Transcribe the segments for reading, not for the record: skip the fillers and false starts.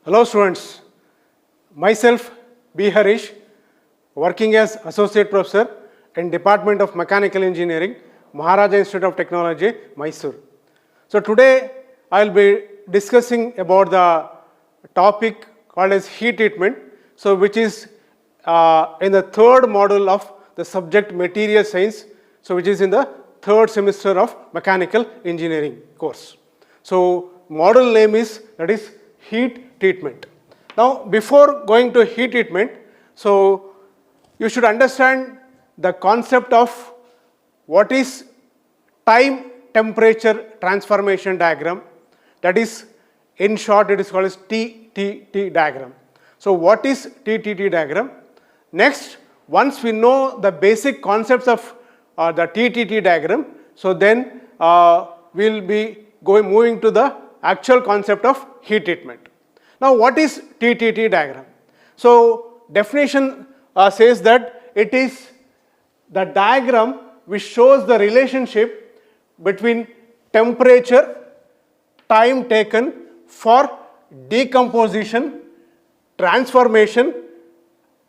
Hello students, myself B. Harish, working as Associate Professor in Department of Mechanical Engineering, Maharaja Institute of Technology, Mysore. So today I will be discussing about the topic called as heat treatment, so which is in the third module of the subject material science, so which is in the third semester of mechanical engineering course. So module name is, that is, heat treatment. Now before going to heat treatment, so you should understand the concept of what is time temperature transformation diagram, that is, in short it is called as TTT diagram. So what is TTT diagram? Next, once we know the basic concepts of the TTT diagram, so then we will be moving to the actual concept of heat treatment. Now what is TTT diagram? So definition says that it is the diagram which shows the relationship between temperature, time taken for decomposition, transformation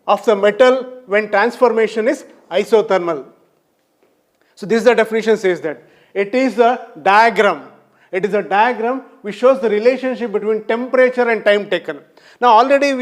of the metal when transformation is isothermal. So this is the definition says that it is a diagram. It is a diagram which shows the relationship between temperature and time taken. Now already in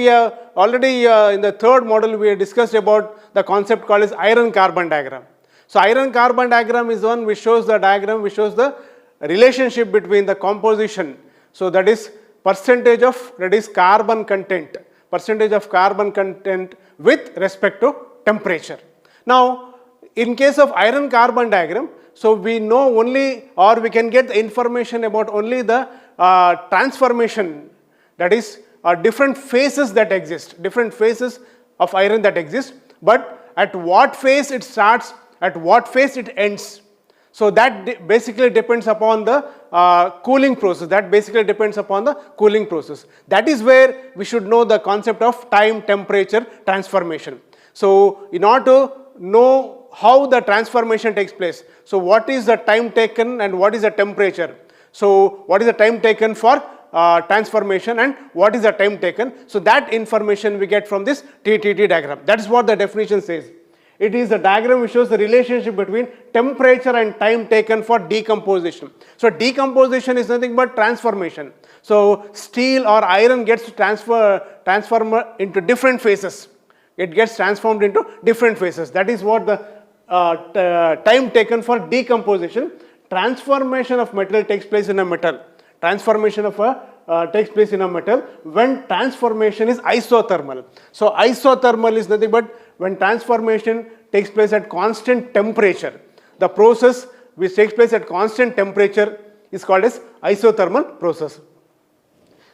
the third model we have discussed about the concept called as iron carbon diagram. So iron carbon diagram is one which shows the diagram which shows the relationship between the composition. So that is percentage of, that is, carbon content, percentage of carbon content with respect to temperature. Now in case of iron carbon diagram, so we know only, or we can get the information about only the transformation, that is different phases that exist, different phases of iron that exist, but at what phase it starts, at what phase it ends. So that basically depends upon the cooling process, that basically depends upon the cooling process. That is where we should know the concept of time temperature transformation. So in order to know how the transformation takes place, so what is the time taken and what is the temperature? So what is the time taken for transformation and what is the time taken? So that information we get from this TTT diagram. That is what the definition says. It is a diagram which shows the relationship between temperature and time taken for decomposition. So decomposition is nothing but transformation. So steel or iron gets transformed into different phases. It gets transformed into different phases. That is what the time taken for decomposition. Transformation of metal takes place in a metal. Transformation of takes place in a metal when transformation is isothermal. So isothermal is nothing but when transformation takes place at constant temperature. The process which takes place at constant temperature is called as isothermal process.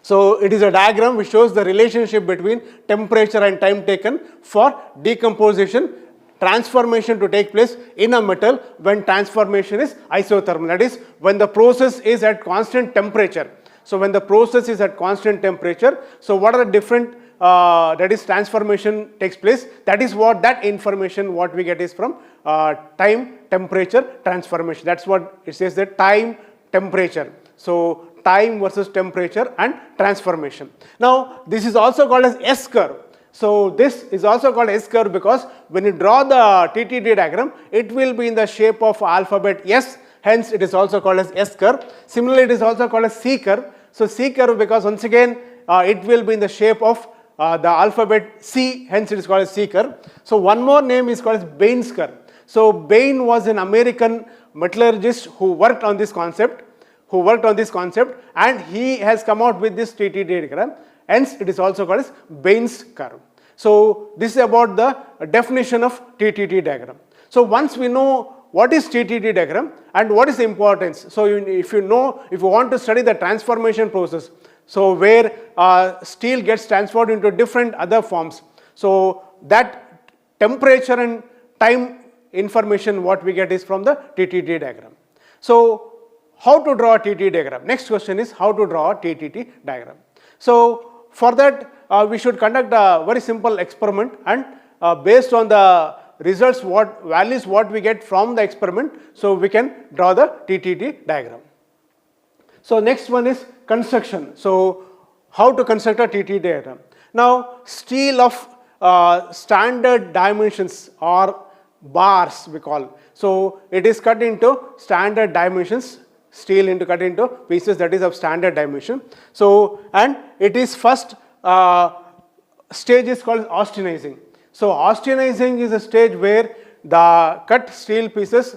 So it is a diagram which shows the relationship between temperature and time taken for decomposition, transformation to take place in a metal when transformation is isothermal, that is when the process is at constant temperature. So when the process is at constant temperature, so what are the different that is transformation takes place, that is what that information what we get is from time temperature transformation. That's what it says, that time temperature. So time versus temperature and transformation. Now this is also called as S curve. So this is also called S curve because when you draw the TTT diagram, it will be in the shape of alphabet S, hence it is also called as S curve. Similarly, it is also called as C curve. So C curve because once again it will be in the shape of the alphabet C, hence it is called as C curve. So one more name is called as Bain's curve. So Bain was an American metallurgist who worked on this concept, and he has come out with this TTT diagram, hence it is also called as Bain's curve. So this is about the definition of TTT diagram. So once we know what is TTT diagram and what is the importance, so if you want to study the transformation process, so where steel gets transformed into different other forms, so that temperature and time information what we get is from the TTT diagram. So how to draw a TTT diagram? Next question is how to draw a TTT diagram. So for that we should conduct a very simple experiment, and based on the results values what we get from the experiment, so we can draw the TTT diagram. So next one is construction. So how to construct a TT diagram. Now, steel of standard dimensions or bars we call. So, it is cut into standard dimensions, steel into cut into pieces that is of standard dimension. So, and it is first stage is called austenizing. So, austenizing is a stage where the cut steel pieces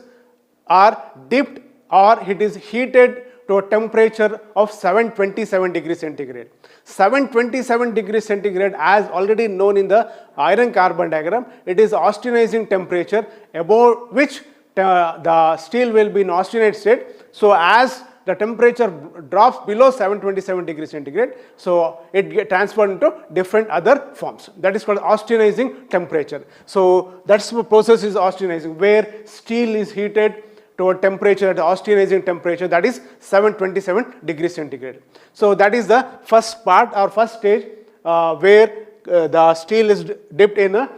are dipped or it is heated to a temperature of 727 degrees centigrade. 727 degrees centigrade, as already known in the iron carbon diagram, it is austenizing temperature above which the steel will be in austenate state. So, as the temperature drops below 727 degrees centigrade, so it gets transferred into different other forms. That is called austenizing temperature. So, that's the process is austenizing, where steel is heated to a temperature, the austenizing temperature, that is 727 degrees centigrade. So, that is the first part or first stage where the steel is dipped in a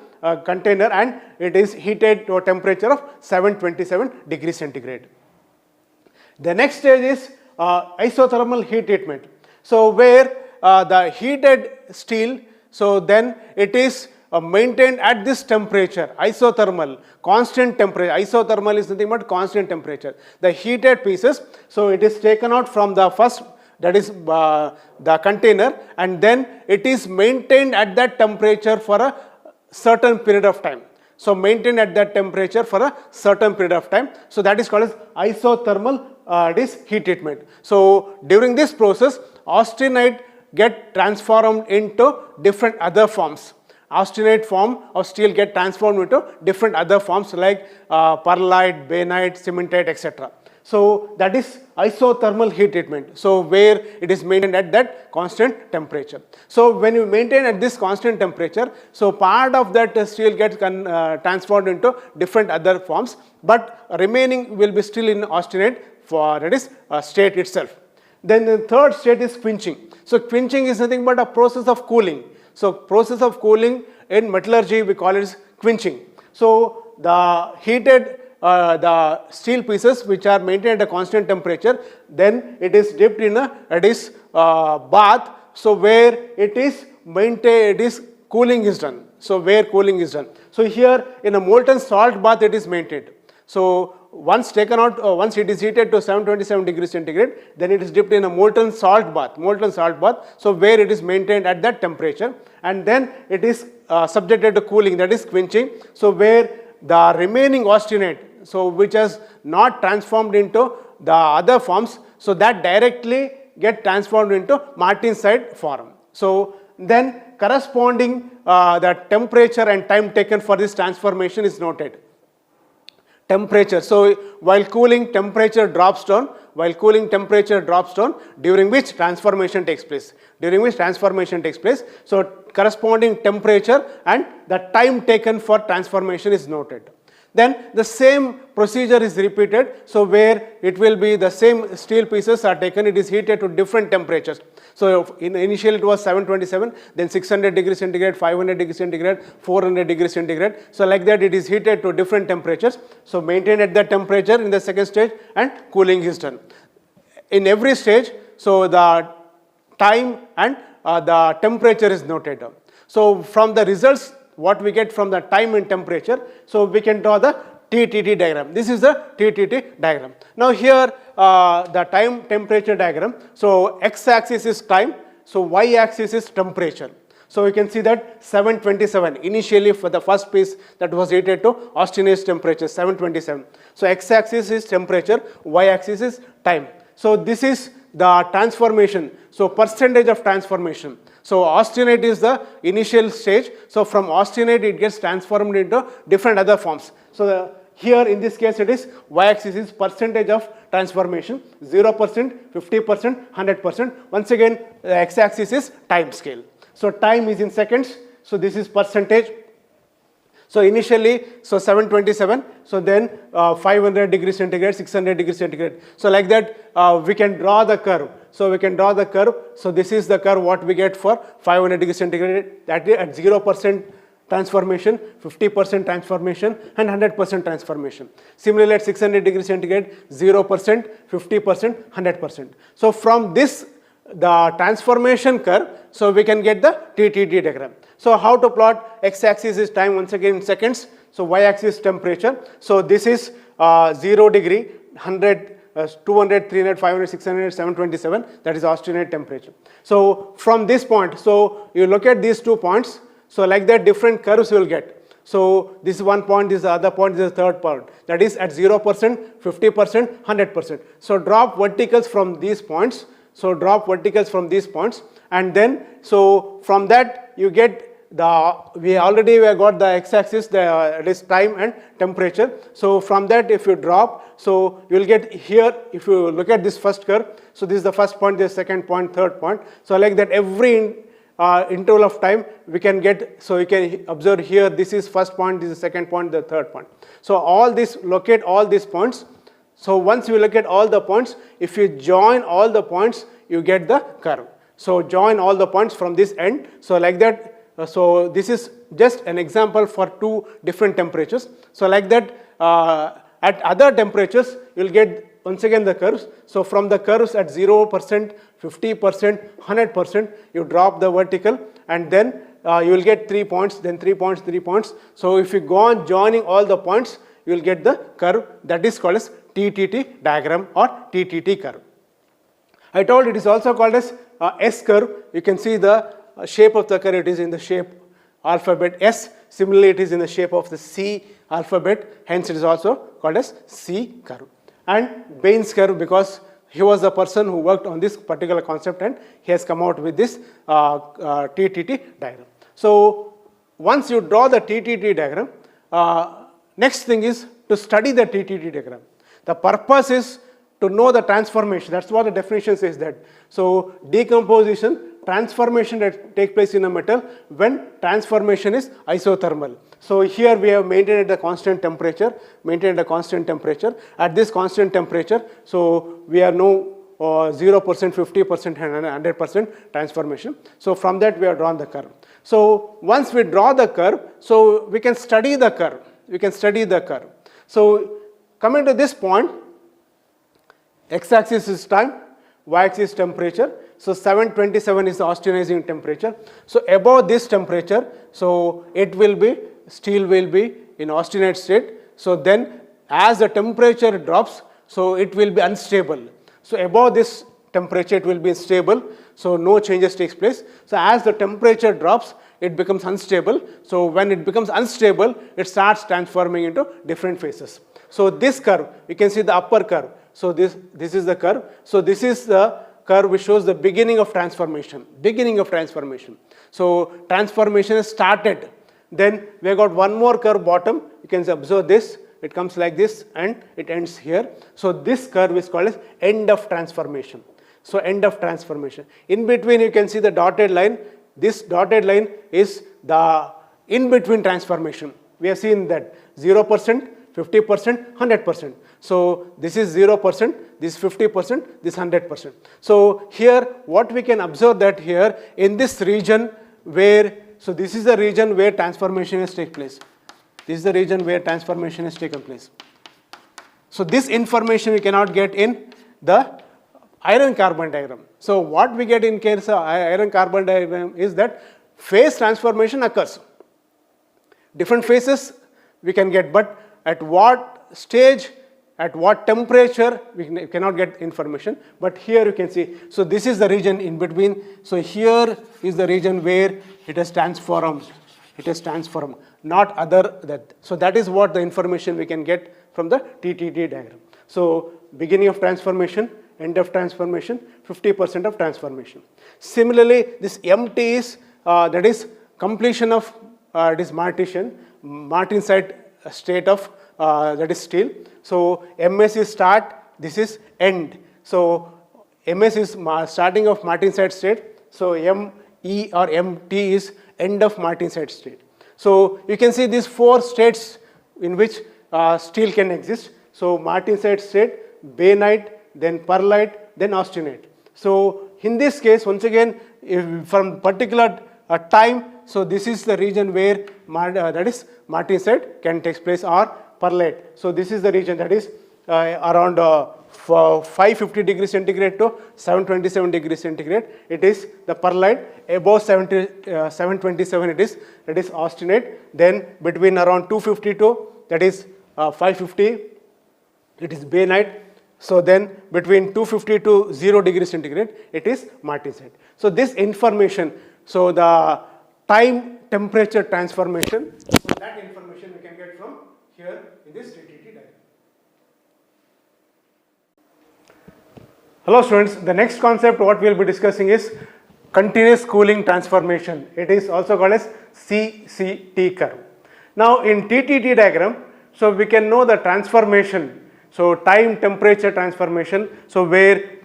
container and it is heated to a temperature of 727 degrees centigrade. The next stage is isothermal heat treatment. So, where the heated steel, so then it is maintained at this temperature, isothermal, constant temperature. Isothermal is nothing but constant temperature. The heated pieces, so it is taken out from the first, that is the container, and then it is maintained at that temperature for a certain period of time. So, maintained at that temperature for a certain period of time. So, that is called as isothermal heat treatment. So, during this process, austenite get transformed into different other forms. Austenate form of steel get transformed into different other forms like perlite, bainite, cementite, etc. So, that is isothermal heat treatment. So, where it is maintained at that constant temperature. So, when you maintain at this constant temperature, so part of that steel gets transformed into different other forms, but remaining will be still in austenate for that is state itself. Then the third state is quenching. So, quenching is nothing but a process of cooling. So, process of cooling in metallurgy we call it as quenching. So, the heated the steel pieces which are maintained at a constant temperature, then it is dipped in a bath. So, where it is maintained, it is cooling is done. So, where cooling is done. So, here in a molten salt bath it is maintained. So, once taken out, once it is heated to 727 degrees centigrade, then it is dipped in a molten salt bath, so where it is maintained at that temperature, and then it is subjected to cooling, that is quenching. So, where the remaining austenate, so which has not transformed into the other forms, so that directly get transformed into martensite form. So, then corresponding the temperature and time taken for this transformation is noted. Temperature. So, while cooling, temperature drops down, during which transformation takes place. So, corresponding temperature and the time taken for transformation is noted. Then the same procedure is repeated. So, where it will be the same steel pieces are taken, it is heated to different temperatures. So, initially it was 727, then 600 degrees centigrade, 500 degrees centigrade, 400 degrees centigrade. So, like that it is heated to different temperatures. So, maintained at that temperature in the second stage and cooling is done. In every stage, so the time and the temperature is noted. So, from the results what we get from the time and temperature, so we can draw the TTT diagram. This is the TTT diagram. Now, here the time temperature diagram. So, x axis is time, so y axis is temperature. So, we can see that 727 initially for the first piece that was heated to austenate temperature 727. So, x axis is temperature, y axis is time. So, this is the transformation. So, percentage of transformation. So, austenate is the initial stage. So, from austenate it gets transformed into different other forms. So, here in this case it is y-axis is percentage of transformation, 0%, 50%, 100%. Once again the x-axis is time scale. So, time is in seconds. So, this is percentage. So, initially, so 727, so then 500 degrees centigrade, 600 degrees centigrade. So, like that we can draw the curve. So, we can draw the curve. So, this is the curve what we get for 500 degrees centigrade, that is at 0% transformation, 50% transformation and 100% transformation. Similarly, at 600 degrees centigrade, 0%, 50%, 100%. So, from this the transformation curve, so we can get the TTT diagram. So how to plot? X-axis is time, once again in seconds. So y-axis temperature. So this is 0 degree, 100, 200, 300, 500, 600, 727, that is Australian temperature. So from this point, so you look at these 2 points, so like that different curves you will get. So this is one point, this is the other point, this is the third point. That is at 0%, 50%, 100%. So drop verticals from these points. So drop verticals from these points, and then so from that you get we already got the x-axis, it is time and temperature. So from that if you drop, so you will get here, if you look at this first curve, so this is the first point, this second point, third point. So like that every interval of time we can get, so you can observe here, this is first point, this is second point, the third point. So all this, locate all these points. So once you look at all the points, if you join all the points, you get the curve. So join all the points from this end. So like that, so this is just an example for 2 different temperatures. So like that, at other temperatures, you will get once again the curves. So from the curves at 0%, 50%, 100%, you drop the vertical, and then you will get 3 points, then 3 points, 3 points. So if you go on joining all the points, you will get the curve that is called as TTT diagram or TTT curve. I told it is also called as S curve. You can see the shape of the curve, it is in the shape alphabet S. Similarly, it is in the shape of the C alphabet, hence it is also called as C curve. And Bain's curve, because he was the person who worked on this particular concept and he has come out with this TTT diagram. So once you draw the TTT diagram, next thing is to study the TTT diagram. The purpose is to know the transformation. That's what the definition says that. So decomposition, transformation that takes place in a metal when transformation is isothermal. So here we have maintained the constant temperature, At this constant temperature, so we are no 0%, 50% and 100% transformation. So from that we have drawn the curve. So once we draw the curve, so we can study the curve. So coming to this point, x-axis is time, y-axis temperature. So 727 is the austenizing temperature. So above this temperature, so steel will be in austenite state. So then as the temperature drops, so it will be unstable. So above this temperature it will be stable, so no changes takes place. So as the temperature drops, it becomes unstable. So when it becomes unstable, it starts transforming into different phases. So this curve, you can see the upper curve. So this is the curve. So this is the curve which shows the beginning of transformation. So transformation has started. Then we have got one more curve bottom. You can observe this. It comes like this and it ends here. So this curve is called as end of transformation. So end of transformation. In between you can see the dotted line. This dotted line is the in between transformation. We have seen that 0%, 50%, 100%. So this is 0%, this 50%, this 100%. So here what we can observe that here in this region where, so this is the region where transformation has taken place. This is the region where transformation has taken place. So this information we cannot get in the iron carbon diagram. So what we get in case of iron carbon diagram is that phase transformation occurs. Different phases we can get, but at what stage, at what temperature, we cannot get information. But here you can see, so this is the region in between. So here is the region where it has transformed. Not other that. So that is what the information we can get from the TTT diagram. So beginning of transformation, end of transformation, 50% of transformation. Similarly, this MT is that is completion of it is Martensite state of that is steel. So MS is start, this is end. So MS is starting of Martensite state. So ME or MT is end of Martensite state. So you can see these 4 states in which steel can exist. So Martensite state, bainite, then pearlite, then austenite. So in this case, once again, from particular time, so this is the region where that is Martensite can take place or pearlite. So this is the region that is around for 550 degrees centigrade to 727 degrees centigrade, it is the perlite. Above 727 it is austenite. Then between around 250 to 550 it is bainite. So then between 250 to 0 degrees centigrade it is martensite. So this information, so the time temperature transformation, so that information we can get from here in this TTT diagram. Hello students, the next concept what we will be discussing is continuous cooling transformation. It is also called as CCT curve. Now in TTT diagram, so we can know the transformation, so time temperature transformation, so where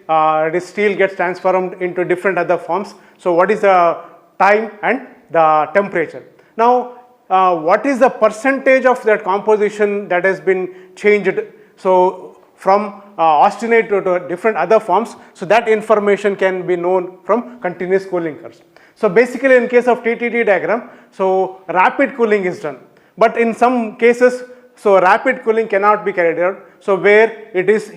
the steel gets transformed into different other forms. So what is the time and the temperature? Now what is the percentage of that composition that has been changed, so from austenite to different other forms, so that information can be known from continuous cooling curves. So basically in case of TTT diagram, so rapid cooling is done, but in some cases, so rapid cooling cannot be carried out, so where it is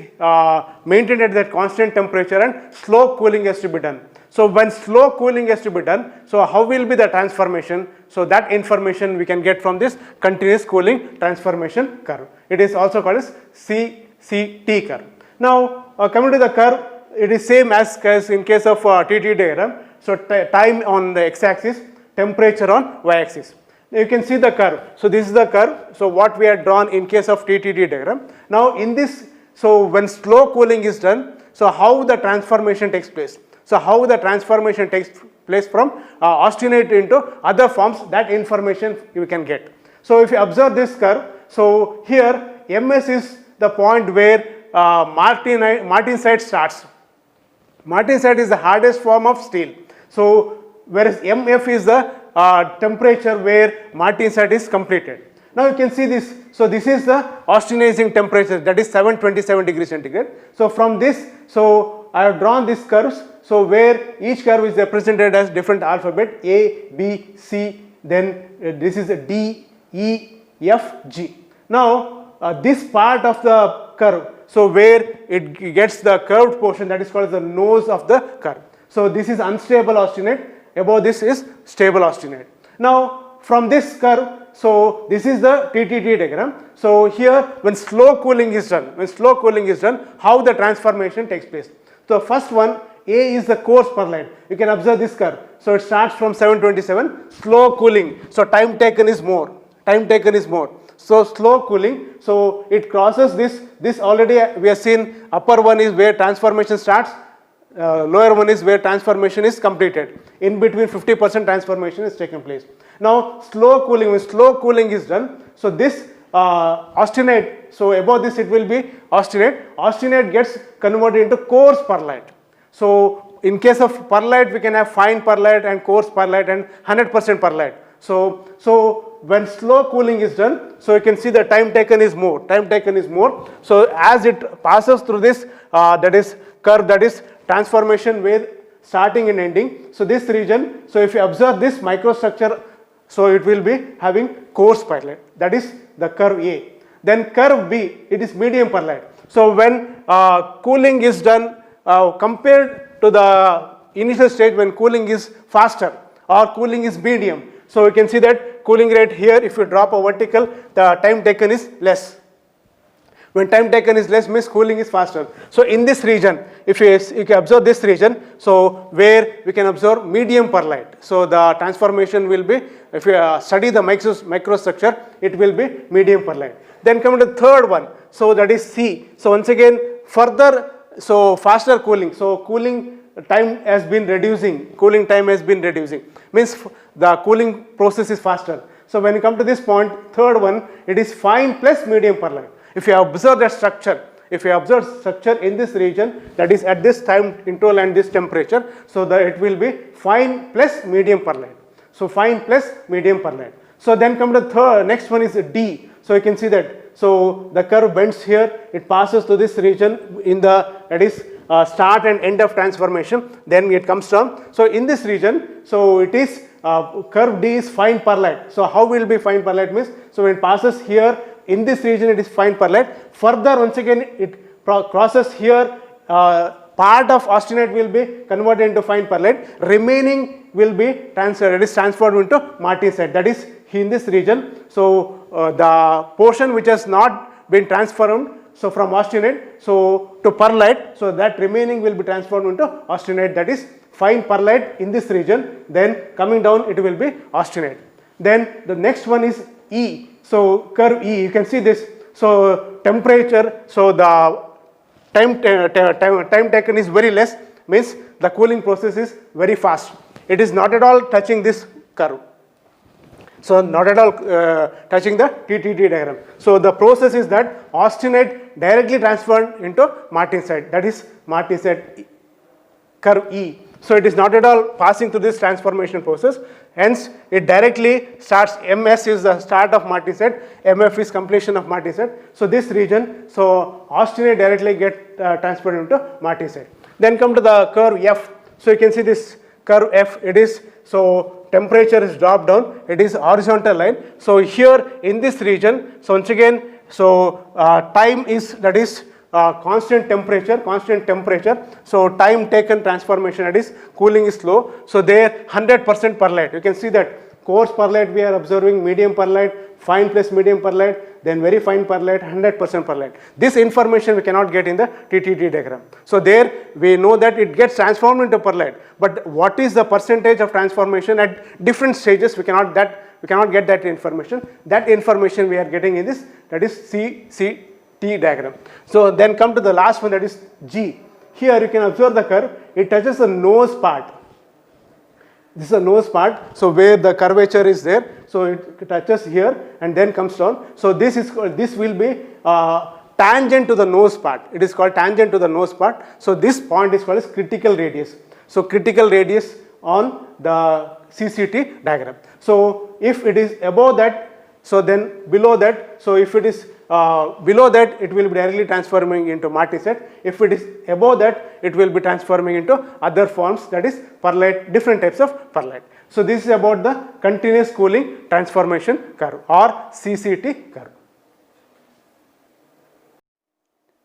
maintained at that constant temperature and slow cooling has to be done. So when slow cooling has to be done, so how will be the transformation? So that information we can get from this continuous cooling transformation curve. It is also called as CCT curve. Now coming to the curve, it is same as in case of TTT diagram. So time on the x-axis, temperature on y-axis. You can see the curve. So this is the curve. So what we had drawn in case of TTT diagram. Now in this, so when slow cooling is done, so how the transformation takes place? So how the transformation takes place from austenite into other forms, that information you can get. So if you observe this curve, so here MS is the point where martensite starts. Martensite is the hardest form of steel. So whereas MF is the temperature where martensite is completed. Now you can see this. So this is the austenizing temperature, that is 727 degrees centigrade. So from this, so I have drawn these curves. So where each curve is represented as different alphabet A, B, C, then this is a D, E, F, G. Now this part of the curve, so where it gets the curved portion, that is called the nose of the curve. So this is unstable austenite, above this is stable austenite. Now from this curve, so this is the TTT diagram. So here when slow cooling is done, how the transformation takes place. So first one, A is the coarse perlite. You can observe this curve. So it starts from 727, slow cooling. So time taken is more. So slow cooling, so it crosses this already we have seen. Upper one is where transformation starts, lower one is where transformation is completed. In between 50% transformation is taken place. Now slow cooling, when slow cooling is done, so this austenite, so above this it will be austenite gets converted into coarse perlite. So in case of perlite, we can have fine perlite and coarse perlite and 100% perlite. So when slow cooling is done, so you can see the time taken is more. So as it passes through this that is curve, that is transformation where starting and ending. So this region, so if you observe this microstructure, so it will be having coarse perlite, that is the curve A. Then curve B, it is medium perlite. So when cooling is done, compared to the initial stage when cooling is faster or cooling is medium, so you can see that cooling rate here, if you drop a vertical, the time taken is less. When time taken is less means cooling is faster. So in this region, if you can observe this region, so where we can observe medium perlite. So the transformation will be, if you study the microstructure, it will be medium perlite. Then come to the third one, so that is C. So once again further, so faster cooling. So cooling time has been reducing. Means the cooling process is faster. So when you come to this point, third one, it is fine plus medium perlite. If you observe that structure, in this region, that is at this time interval and this temperature, so that it will be fine plus medium perlite. So fine plus medium perlite. So then come to the next one is D. So you can see that. So the curve bends here, it passes to this region in the, that is start and end of transformation, then it comes down. So in this region, so it is curve D is fine perlite. So how will be fine perlite means, so when it passes here in this region it is fine perlite. Further once again it crosses here, part of austenite will be converted into fine pearlite, remaining will be transferred into martensite, that is in this region. So the portion which has not been transformed, so from austenite to pearlite, so that remaining will be transformed into austenite, that is fine pearlite in this region, then coming down it will be austenite. Then the next one is E. So curve E, you can see this. So temperature, so the time taken is very less, means the cooling process is very fast. It is not at all touching this curve. So not at all touching the TTT diagram. So the process is that austenite directly transferred into martensite, that is martensite curve E. So it is not at all passing through this transformation process, hence it directly starts. MS is the start of martensite, MF is completion of martensite. So this region, so austenite directly get transferred into martensite. Then come to the curve F. So you can see this curve F, it is, so temperature is dropped down, it is horizontal line. So here in this region, so once again, so time is, that is constant temperature, so time taken transformation, that is cooling is slow. So there 100% pearlite, you can see that coarse pearlite we are observing, medium pearlite, fine plus medium pearlite, then very fine pearlite, 100% pearlite. This information we cannot get in the TTT diagram. So there we know that it gets transformed into pearlite, but what is the percentage of transformation at different stages, we cannot get that information. That information we are getting in this, that is CCT diagram. So then come to the last one, that is G. Here you can observe the curve, it touches the nose part. This is the nose part, so where the curvature is there, so it touches here and then comes down. So this will be tangent to the nose part. It is called tangent to the nose part. So this point is called as critical radius. So critical radius on the CCT diagram. So if it is above that, so then below that, so if it is below that, it will be directly transforming into martensite. If it is above that, it will be transforming into other forms, that is pearlite, different types of pearlite. So this is about the continuous cooling transformation curve or CCT curve.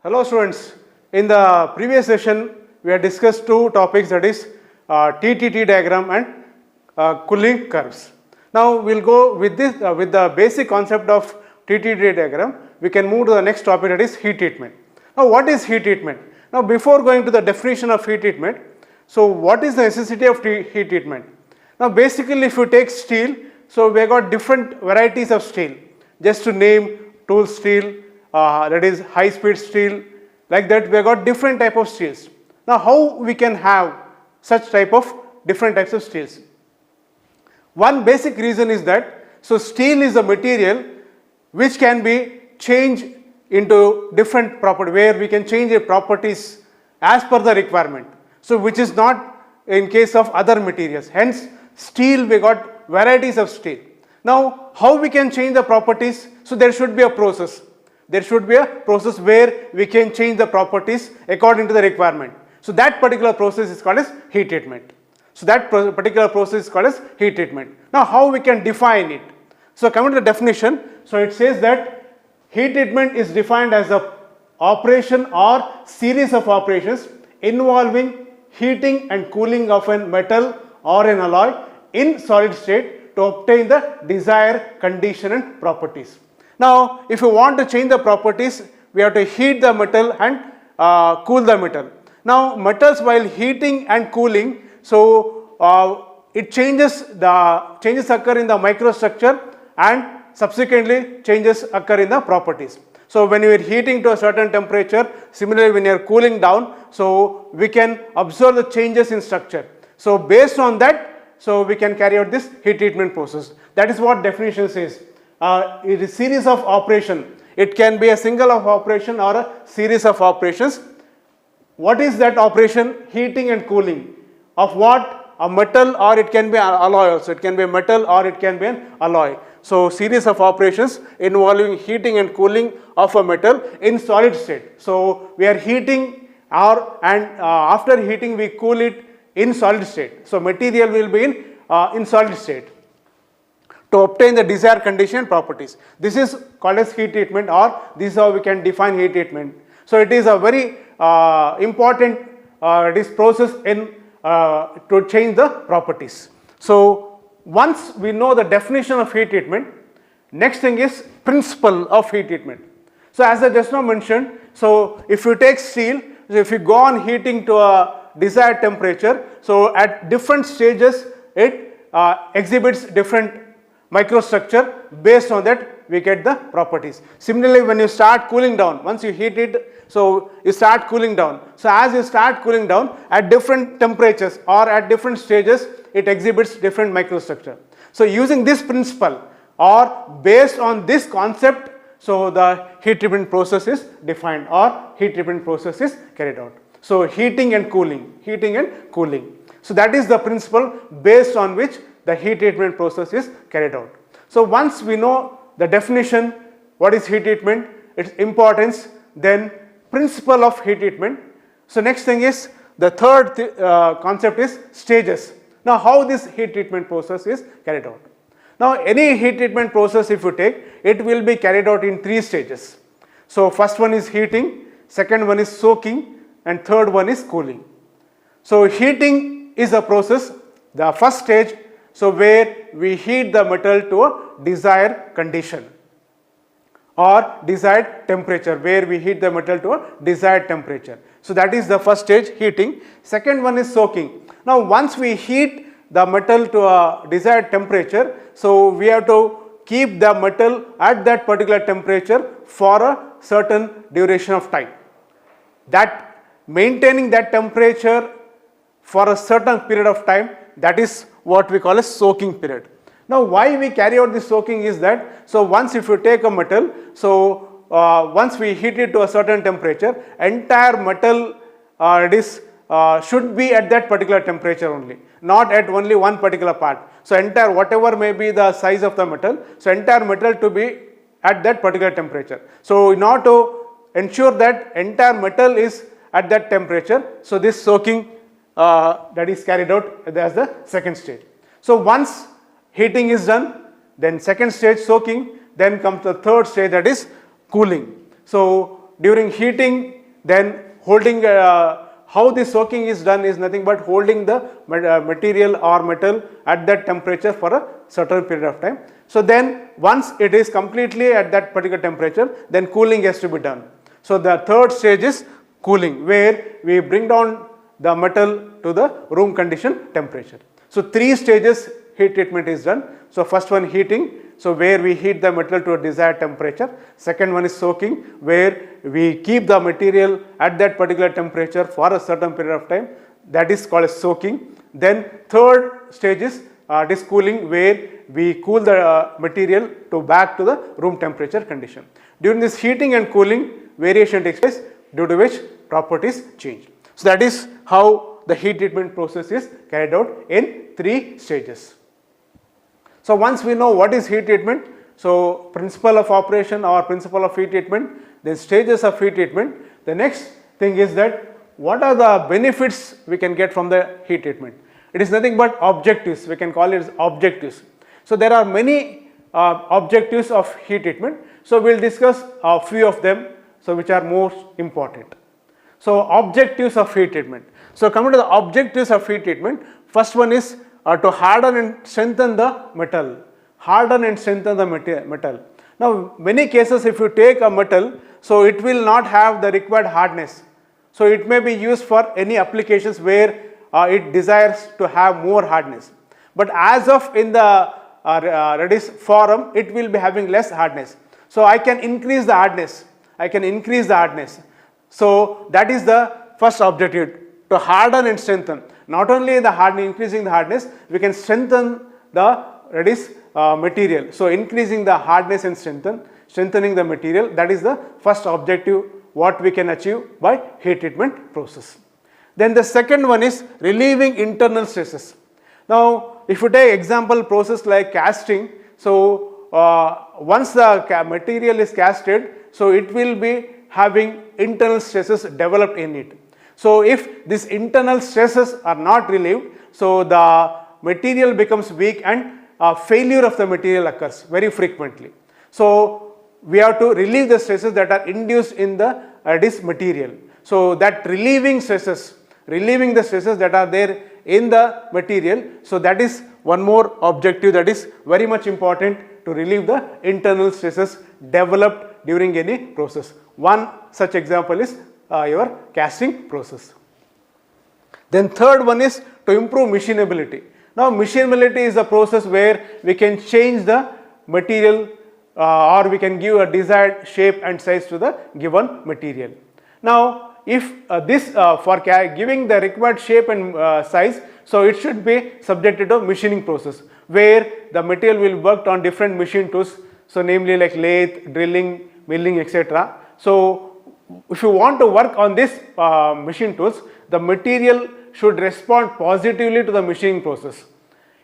Hello students, in the previous session we had discussed two topics, that is TTT diagram and cooling curves. Now we will go with this with the basic concept of TTT diagram. We can move to the next topic, that is heat treatment. Now what is heat treatment? Now before going to the definition of heat treatment, so what is the necessity of heat treatment? Now basically if you take steel, so we have got different varieties of steel. Just to name, tool steel, that is high speed steel, like that we have got different type of steels. Now how we can have such type of different types of steels? One basic reason is that, so steel is a material which can be changed into different property, where we can change the properties as per the requirement. So which is not in case of other materials. Hence steel, we got varieties of steel. Now how we can change the properties? So there should be a process. There should be a process where we can change the properties according to the requirement. So that particular process is called as heat treatment. So that particular process is called as heat treatment. Now how we can define it? So coming to the definition, so it says that heat treatment is defined as a operation or series of operations involving heating and cooling of a metal or an alloy in solid state to obtain the desired condition and properties. Now if you want to change the properties, we have to heat the metal and cool the metal. Now metals, while heating and cooling, so it changes occur in the microstructure and subsequently changes occur in the properties. So when you are heating to a certain temperature, similarly when you are cooling down, so we can observe the changes in structure. So based on that, so we can carry out this heat treatment process. That is what definition says. It is series of operation. It can be a single of operation or a series of operations. What is that operation? Heating and cooling of what? A metal, or it can be an alloy also. It can be a metal or it can be an alloy. So series of operations involving heating and cooling of a metal in solid state. So we are heating after heating we cool it in solid state. So material will be in solid state to obtain the desired condition and properties. This is called as heat treatment, or this is how we can define heat treatment. So it is a very important this process in to change the properties. So once we know the definition of heat treatment, next thing is principle of heat treatment. So as I just now mentioned, so if you take steel, so if you go on heating to a desired temperature, so at different stages it exhibits different microstructure. Based on that we get the properties. Similarly, when you start cooling down, once you heat it, so you start cooling down. So as you start cooling down at different temperatures or at different stages, it exhibits different microstructure. So using this principle or based on this concept, so the heat treatment process is defined or heat treatment process is carried out. So heating and cooling, heating and cooling. So that is the principle based on which the heat treatment process is carried out. So once we know the definition, what is heat treatment, its importance, then principle of heat treatment. So next thing is the third concept is stages. Now how this heat treatment process is carried out. Now any heat treatment process if you take, it will be carried out in 3 stages. So first one is heating, second one is soaking, and third one is cooling. So heating is a process, the first stage, so where we heat the metal to a desired condition or desired temperature, where we heat the metal to a desired temperature. So that is the first stage, heating. Second one is soaking. Now once we heat the metal to a desired temperature, so we have to keep the metal at that particular temperature for a certain duration of time. That maintaining that temperature for a certain period of time, that is what we call a soaking period. Now why we carry out this soaking is that, so once if you take a metal, so once we heat it to a certain temperature, entire metal should be at that particular temperature only, not at only one particular part. So entire whatever may be the size of the metal, so entire metal to be at that particular temperature. So in order to ensure that entire metal is at that temperature, so this soaking that is carried out as the second stage. So once heating is done, then second stage soaking, then comes the third stage, that is cooling. So during heating, then holding how the soaking is done is nothing but holding the material or metal at that temperature for a certain period of time. So then once it is completely at that particular temperature, then cooling has to be done. So the third stage is cooling, where we bring down the metal to the room condition temperature. So 3 stages heat treatment is done. So first one heating, so where we heat the metal to a desired temperature. Second one is soaking, where we keep the material at that particular temperature for a certain period of time, that is called as soaking. Then third stage is cooling, where we cool the material to back to the room temperature condition. During this heating and cooling, variation takes place, due to which properties change. So that is how the heat treatment process is carried out in 3 stages. So once we know what is heat treatment, so principle of operation or principle of heat treatment, then stages of heat treatment, the next thing is that what are the benefits we can get from the heat treatment. It is nothing but objectives, we can call it as objectives. So there are many objectives of heat treatment. So we will discuss a few of them, so which are most important. So objectives of heat treatment. So coming to the objectives of heat treatment, first one is to harden and strengthen the metal. Harden and strengthen the metal. Now many cases if you take a metal, so it will not have the required hardness. So it may be used for any applications where it desires to have more hardness. But as of in the Redis forum, it will be having less hardness. So I can increase the hardness. I can increase the hardness. So that is the first objective, to harden and strengthen. Not only the hardening, increasing the hardness, we can strengthen the Redis material. So increasing the hardness and strengthening the material, that is the first objective what we can achieve by heat treatment process. Then the second one is relieving internal stresses. Now if you take example process like casting, so once the material is casted, so it will be having internal stresses developed in it. So if these internal stresses are not relieved, so the material becomes weak and failure of the material occurs very frequently. So we have to relieve the stresses that are induced in the this material. So that relieving the stresses that are there in the material. So that is one more objective that is very much important, to relieve the internal stresses developed during any process. One such example is your casting process. Then third one is to improve machinability. Now machinability is the process where we can change the material or we can give a desired shape and size to the given material. Now if for giving the required shape and size, so it should be subjected to machining process, where the material will work on different machine tools, so namely like lathe, drilling, milling, etc. So if you want to work on this machine tools, the material should respond positively to the machining process.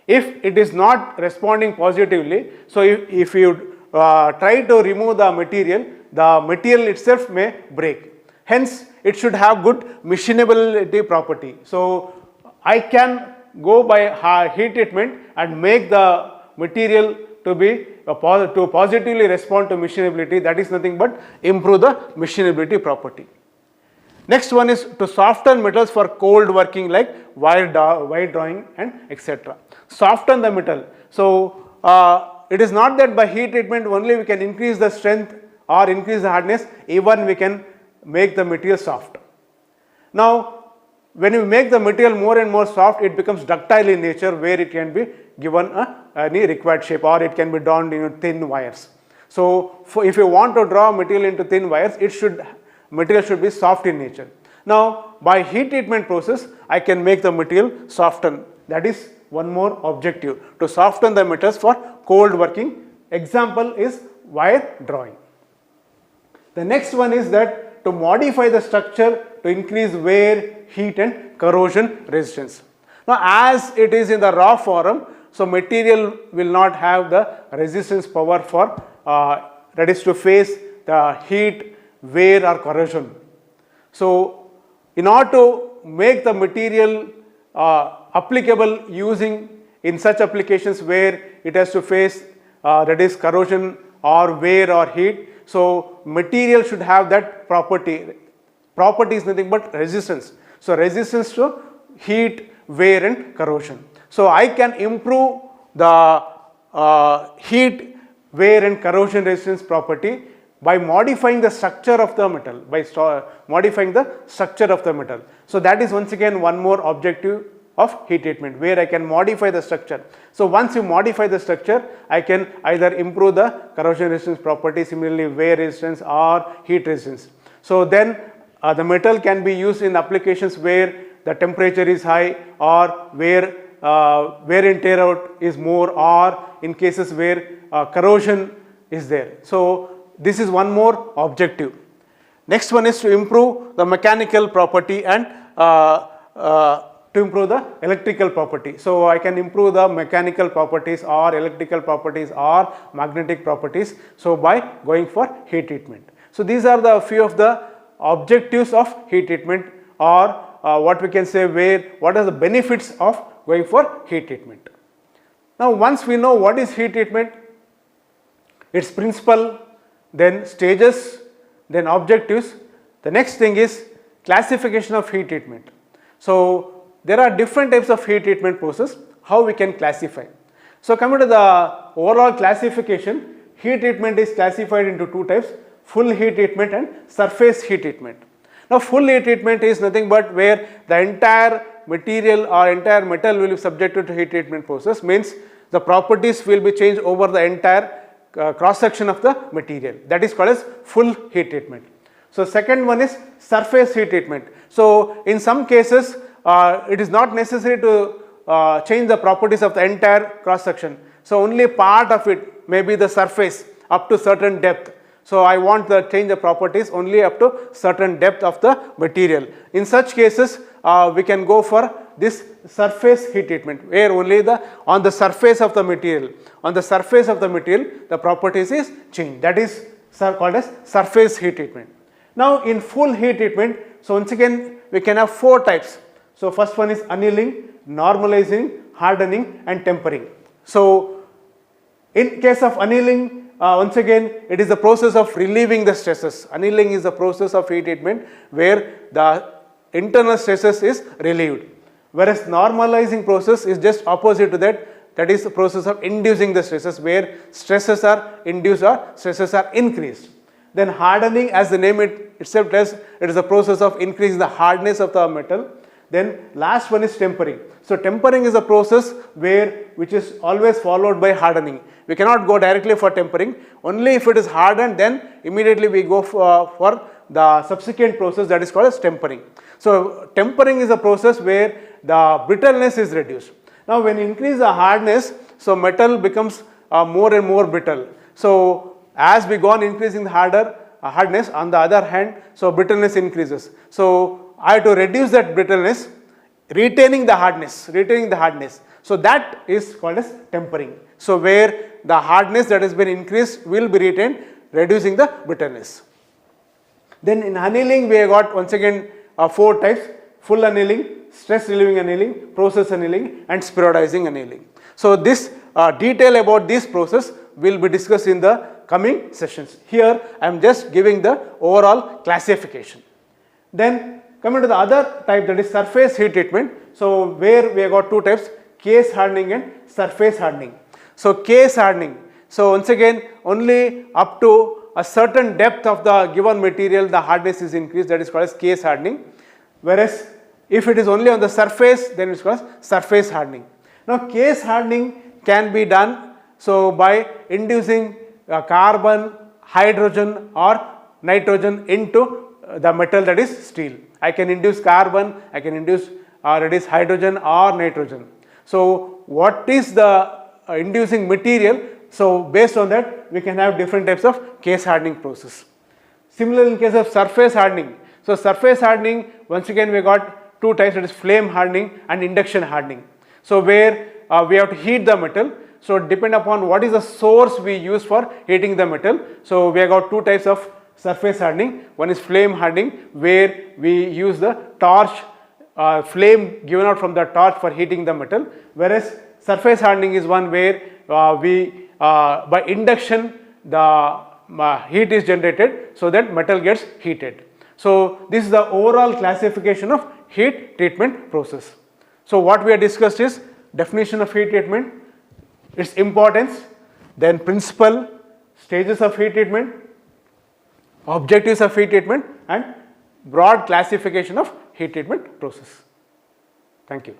If it is not responding positively, so if you try to remove the material itself may break. Hence, it should have good machinability property. So I can go by heat treatment and make the material to positively respond to machinability. That is nothing but improve the machinability property. Next one is to soften metals for cold working, like wire drawing and etc. Soften the metal. So it is not that by heat treatment only we can increase the strength or increase the hardness, even we can make the material soft. Now when you make the material more and more soft, it becomes ductile in nature, where it can be given any required shape, or it can be drawn in thin wires. So if you want to draw material into thin wires, material should be soft in nature. Now by heat treatment process, I can make the material soften. That is one more objective, to soften the metals for cold working. Example is wire drawing. The next one is that to modify the structure to increase wear, heat and corrosion resistance. Now as it is in the raw form, so material will not have the resistance power for that is to face the heat, wear or corrosion. So in order to make the material applicable using in such applications where it has to face that is corrosion or wear or heat, so material should have that property. Property is nothing but resistance. So resistance to heat, wear and corrosion. So I can improve the heat, wear and corrosion resistance property by modifying the structure of the metal, modifying the structure of the metal. So that is once again one more objective of heat treatment, where I can modify the structure. So once you modify the structure, I can either improve the corrosion resistance property, similarly wear resistance or heat resistance. So then the metal can be used in applications where the temperature is high, or where wear and tear out is more, or in cases where corrosion is there. So this is one more objective. Next one is to improve the mechanical property and to improve the electrical property. So I can improve the mechanical properties or electrical properties or magnetic properties, so by going for heat treatment. So these are the few of the objectives of heat treatment, or what we can say what are the benefits of going for heat treatment. Now once we know what is heat treatment, its principle, then stages, then objectives, the next thing is classification of heat treatment. So there are different types of heat treatment process, how we can classify. So coming to the overall classification, heat treatment is classified into two types: full heat treatment and surface heat treatment. Now full heat treatment is nothing but where the entire material or entire metal will be subjected to heat treatment process, means the properties will be changed over the entire cross section of the material. That is called as full heat treatment. So second one is surface heat treatment. So in some cases it is not necessary to change the properties of the entire cross section. So only part of it, maybe the surface up to certain depth. So I want to change the properties only up to certain depth of the material. In such cases we can go for this surface heat treatment, where only on the surface of the material, the properties is changed. That is called as surface heat treatment. Now in full heat treatment, so once again we can have four types. So first one is annealing, normalizing, hardening and tempering. So in case of annealing, once again, it is the process of relieving the stresses. Annealing is the process of heat treatment where the internal stresses is relieved. Whereas normalizing process is just opposite to that. That is the process of inducing the stresses where stresses are induced or stresses are increased. Then hardening, as the name itself tells, it is a process of increasing the hardness of the metal. Then last one is tempering. So tempering is a process which is always followed by hardening. We cannot go directly for tempering. Only if it is hardened, then immediately we go for the subsequent process, that is called as tempering. So tempering is a process where the brittleness is reduced. Now when you increase the hardness, so metal becomes more and more brittle. So as we go on increasing the hardness, on the other hand, so brittleness increases. So I have to reduce that brittleness, retaining the hardness. So that is called as tempering. So where the hardness that has been increased will be retained, reducing the brittleness. Then in annealing, we have got once again 4 types: full annealing, stress relieving annealing, process annealing, and spheroidizing annealing. So this detail about this process will be discussed in the coming sessions. Here I am just giving the overall classification. Then coming to the other type, that is surface heat treatment. So where we have got 2 types: case hardening and surface hardening. So case hardening, so once again only up to a certain depth of the given material the hardness is increased, that is called as case hardening. Whereas if it is only on the surface, then it is called as surface hardening. Now case hardening can be done so by inducing carbon, hydrogen or nitrogen into the metal, that is steel. I can induce carbon, I can induce hydrogen or nitrogen. So what is the inducing material? So based on that we can have different types of case hardening process. Similarly in case of surface hardening, so surface hardening, once again we got 2 types, that is flame hardening and induction hardening. So where we have to heat the metal. So depend upon what is the source we use for heating the metal. So we have got 2 types of surface hardening. One is flame hardening where we use the torch, flame given out from the torch for heating the metal. Whereas surface hardening is one where by induction the heat is generated so that metal gets heated. So this is the overall classification of heat treatment process. So what we have discussed is definition of heat treatment, its importance, then principle, stages of heat treatment, objectives of heat treatment, and broad classification of heat treatment process. Thank you.